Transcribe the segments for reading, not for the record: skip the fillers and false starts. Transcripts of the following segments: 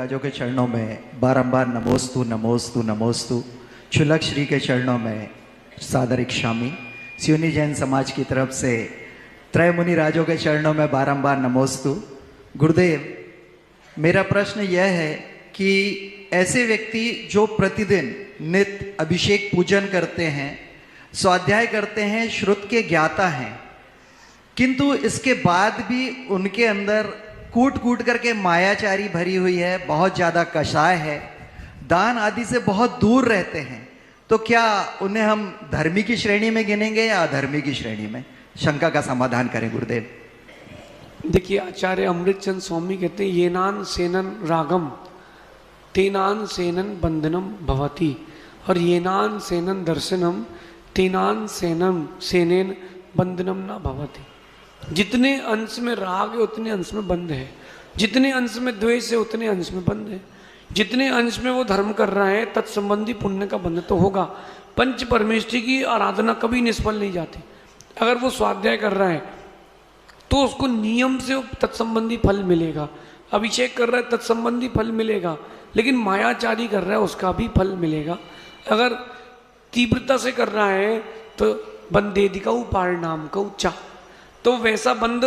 राजों के चरणों में बारंबार नमोस्तु नमोस्तु नमोस्तु। क्षुलक श्री के चरणों में सादर क्षामी। सियोनी जैन समाज की तरफ से त्रय मुनि राजों के चरणों में बारंबार नमोस्तु। गुरुदेव, मेरा प्रश्न यह है कि ऐसे व्यक्ति जो प्रतिदिन नित्य अभिषेक पूजन करते हैं, स्वाध्याय करते हैं, श्रुत के ज्ञाता हैं, किंतु इसके बाद भी उनके अंदर कूट कूट करके मायाचारी भरी हुई है, बहुत ज़्यादा कषाय है, दान आदि से बहुत दूर रहते हैं, तो क्या उन्हें हम धर्मी की श्रेणी में गिनेंगे या अधर्मी की श्रेणी में? शंका का समाधान करें गुरुदेव। देखिए, आचार्य अमृतचंद स्वामी कहते हैं, येनान सेनन रागम तेनान सेनन बंधनम भवति, और येनान सेनन दर्शनम तेनान सेनेन बंधनम ना भवति। जितने अंश में राग है उतने अंश में बंध है, जितने अंश में द्वेष है उतने अंश में बंध है। जितने अंश में वो धर्म कर रहा है तत्संबंधी पुण्य का बंध तो होगा। पंच परमेष्ठी की आराधना कभी निष्फल नहीं जाती। अगर वो स्वाध्याय कर रहा है तो उसको नियम से तत्संबंधी फल मिलेगा, अभिषेक कर रहा है तत्संबंधी फल मिलेगा, लेकिन मायाचारी कर रहा है उसका भी फल मिलेगा। अगर तीव्रता से कर रहा है तो बंधेदिकऊ पारिणाम का उच्चा, तो वैसा बंध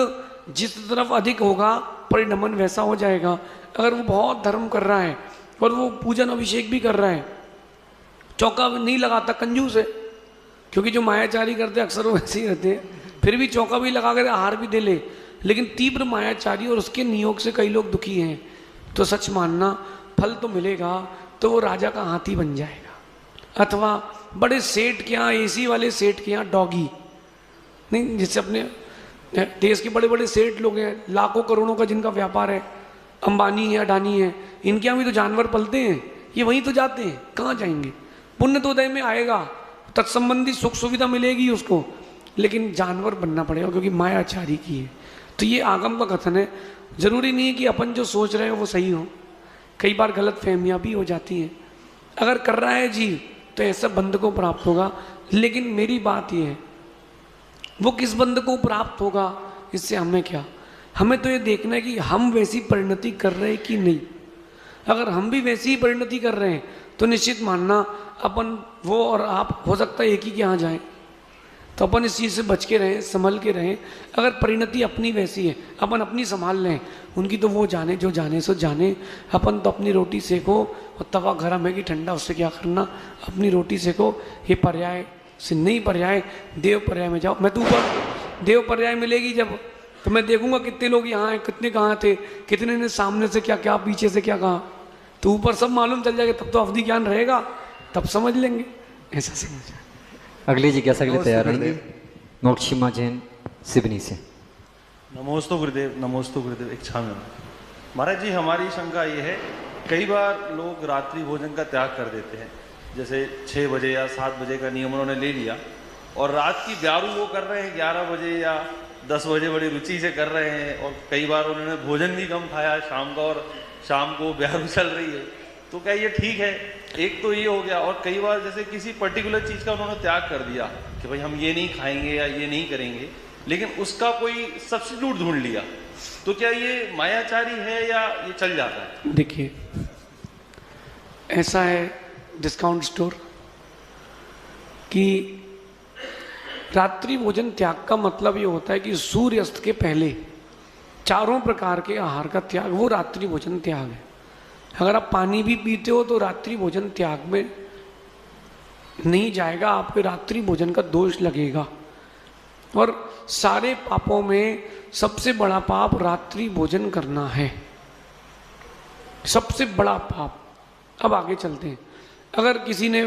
जिस तरफ अधिक होगा परिणमन वैसा हो जाएगा। अगर वो बहुत धर्म कर रहा है और वो पूजन अभिषेक भी कर रहा है, चौका नहीं लगाता, कंजूस है, क्योंकि जो मायाचारी करते हैं अक्सर वो ऐसे ही रहते हैं, फिर भी चौका भी लगा कर आहार भी दे ले, लेकिन तीव्र मायाचारी और उसके नियोग से कई लोग दुखी हैं, तो सच मानना फल तो मिलेगा, तो वो राजा का हाथी बन जाएगा। अथवा बड़े सेठ के यहाँ, एसी वाले सेठ के यहाँ डॉगी नहीं, जिससे अपने देश के बड़े बड़े सेठ लोग हैं, लाखों करोड़ों का जिनका व्यापार है, अंबानी है, अडानी है, इनके यहाँ भी तो जानवर पलते हैं, ये वहीं तो जाते हैं, कहाँ जाएंगे? पुण्य तो उदय में आएगा, तत्संबंधी सुख सुविधा मिलेगी उसको, लेकिन जानवर बनना पड़ेगा क्योंकि मायाचारी की है। तो ये आगम का कथन है। जरूरी नहीं है कि अपन जो सोच रहे हैं वो सही हो, कई बार गलत फहमियाँ भी हो जाती हैं। अगर कर रहा है जीव तो ऐसा बंध को प्राप्त होगा, लेकिन मेरी बात यह है वो किस बंध को प्राप्त होगा इससे हमें क्या, हमें तो ये देखना है कि हम वैसी परिणति कर रहे हैं कि नहीं। अगर हम भी वैसी ही परिणति कर रहे हैं तो निश्चित मानना अपन, वो और आप हो सकता है एक ही के यहाँ जाएं, तो अपन इस चीज़ से बच के रहें, संभल के रहें। अगर परिणति अपनी वैसी है, अपन अपनी संभाल लें, उनकी तो वो जाने जो जाने सो जाने। अपन तो अपनी रोटी सेको, और तवा गर्म है कि ठंडा, उससे क्या करना, अपनी रोटी सेको। ये पर्याय से नहीं, पर्याय देव पर्याय में जाओ। मैं तो ऊपर देव पर्याय मिलेगी जब, तो मैं देखूंगा कितने लोग यहाँ हैं, कितने कहाँ थे, कितने ने सामने से क्या क्या, पीछे से क्या कहा, तो ऊपर सब मालूम चल जाएगा। तब तो अवधि ज्ञान रहेगा, तब समझ लेंगे। ऐसा समझ। अगली जिज्ञासा के लिए तैयार रहेंगे मोक्षिमा जैन सिवनी से। नमोस्तु गुरुदेव, नमोस्तु गुरुदेव। इच्छा में महाराज जी, हमारी शंका ये है, कई बार लोग रात्रि भोजन का त्याग कर देते हैं, जैसे 6 बजे या 7 बजे का नियम उन्होंने ले लिया, और रात की ब्यारू वो कर रहे हैं 11 बजे या 10 बजे, बड़ी रुचि से कर रहे हैं, और कई बार उन्होंने भोजन भी कम खाया शाम का, और शाम को ब्यारू चल रही है, तो क्या ये ठीक है? एक तो ये हो गया। और कई बार जैसे किसी पर्टिकुलर चीज़ का उन्होंने त्याग कर दिया कि भाई हम ये नहीं खाएंगे या ये नहीं करेंगे, लेकिन उसका कोई सब्स्टिट्यूट ढूंढ लिया, तो क्या ये मायाचारी है या ये चल जाता है? देखिए, ऐसा है डिस्काउंट स्टोर कि रात्रि भोजन त्याग का मतलब ये होता है कि सूर्यास्त के पहले चारों प्रकार के आहार का त्याग, वो रात्रि भोजन त्याग है। अगर आप पानी भी पीते हो तो रात्रि भोजन त्याग में नहीं जाएगा, आपके रात्रि भोजन का दोष लगेगा। और सारे पापों में सबसे बड़ा पाप रात्रि भोजन करना है, सबसे बड़ा पाप। अब आगे चलते हैं। अगर किसी ने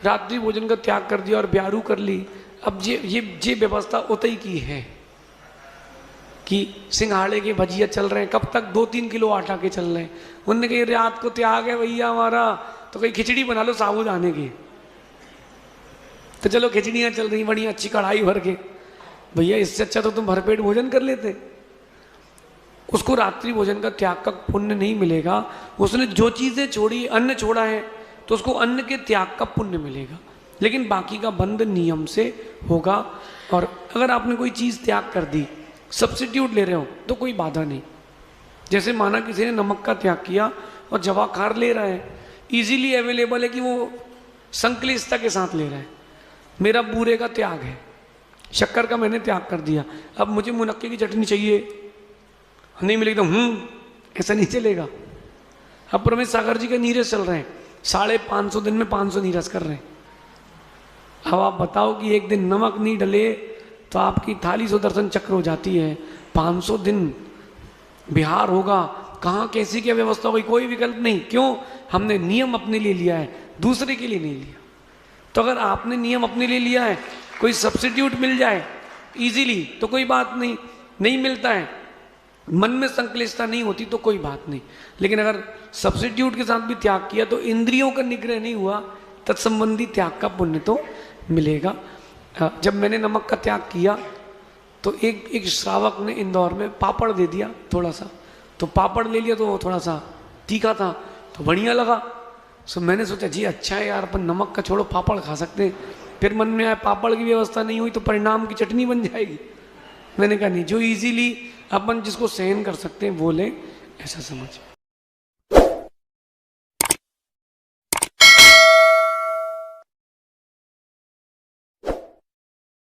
रात्रि भोजन का त्याग कर दिया और ब्यारू कर ली, अब ये व्यवस्था उतई की है कि सिंघाड़े के भजिया चल रहे हैं, कब तक 2-3 किलो आटा के चल रहे हैं। उनने कही रात को त्याग है भैया हमारा, तो कहीं खिचड़ी बना लो साबूदाने की, तो चलो खिचड़ियाँ चल रही बड़ी अच्छी कढ़ाई भर के। भैया इससे अच्छा तो तुम भरपेट भोजन कर लेते। उसको रात्रि भोजन का त्याग का पुण्य नहीं मिलेगा। उसने जो चीज़ें छोड़ी, अन्न छोड़ा है, तो उसको अन्न के त्याग का पुण्य मिलेगा, लेकिन बाकी का बंध नियम से होगा। और अगर आपने कोई चीज़ त्याग कर दी, सब्स्टिट्यूट ले रहे हो, तो कोई बाधा नहीं। जैसे माना किसी ने नमक का त्याग किया और जवाकार ले रहा है, इजीली अवेलेबल है कि वो संकलिष्टता के साथ ले रहा है। मेरा बूरे का त्याग है, शक्कर का मैंने त्याग कर दिया, अब मुझे मुनक्के की चटनी चाहिए, नहीं मिलेगी तो ऐसा नहीं चलेगा। अब प्रमेश सागर जी के नीरस चल रहे हैं, 550 दिन में 500 नीरस कर रहे हैं। अब आप बताओ कि एक दिन नमक नहीं डले तो आपकी थाली सुदर्शन चक्र हो जाती है, 500 दिन बिहार होगा, कहाँ कैसी क्या व्यवस्था होगी, कोई विकल्प नहीं। क्यों? हमने नियम अपने लिए लिया है, दूसरे के लिए नहीं लिया। तो अगर आपने नियम अपने लिए लिया है, कोई सब्स्टिट्यूट मिल जाए इजीली तो कोई बात नहीं, नहीं मिलता है, मन में संकलिष्टता नहीं होती तो कोई बात नहीं। लेकिन अगर सब्स्टिट्यूट के साथ भी त्याग किया तो इंद्रियों का निग्रह नहीं हुआ, तत्संबंधी त्याग का पुण्य तो मिलेगा। जब मैंने नमक का त्याग किया तो एक श्रावक ने इंदौर में पापड़ दे दिया थोड़ा सा, तो पापड़ ले लिया तो वो थोड़ा सा तीखा था तो बढ़िया लगा। सो मैंने सोचा जी अच्छा है यार, अपन नमक का छोड़ो पापड़ खा सकते हैं। फिर मन में आया पापड़ की व्यवस्था नहीं हुई तो परिणाम की चटनी बन जाएगी। मैंने कहा नहीं, जो इजीली अपन जिसको सहन कर सकते हैं वो लें, ऐसा समझ।